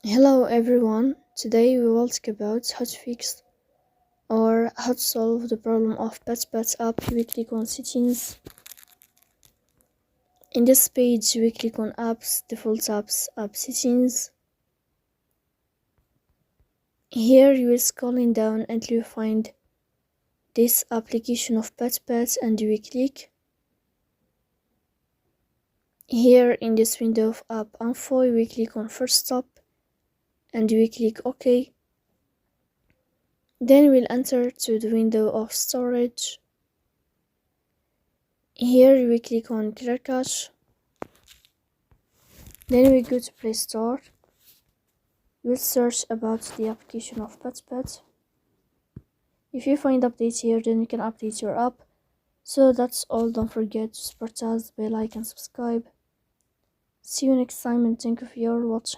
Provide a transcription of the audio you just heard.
Hello everyone, today we will talk about how to fix or how to solve the problem of PatPat app. We click on settings. In this page we click on apps, default apps, app settings. Here you will scrolling down until you find this application of PatPat and we click. Here in this window of app info we click on first stop and we click OK. Then we'll enter to the window of storage. Here we click on clear cache. Then we go to Play Store. We'll search about the application of PatPat. If you find updates here, then you can update your app. So that's all. Don't forget to support us by like and subscribe. See you next time and thank you for your watching.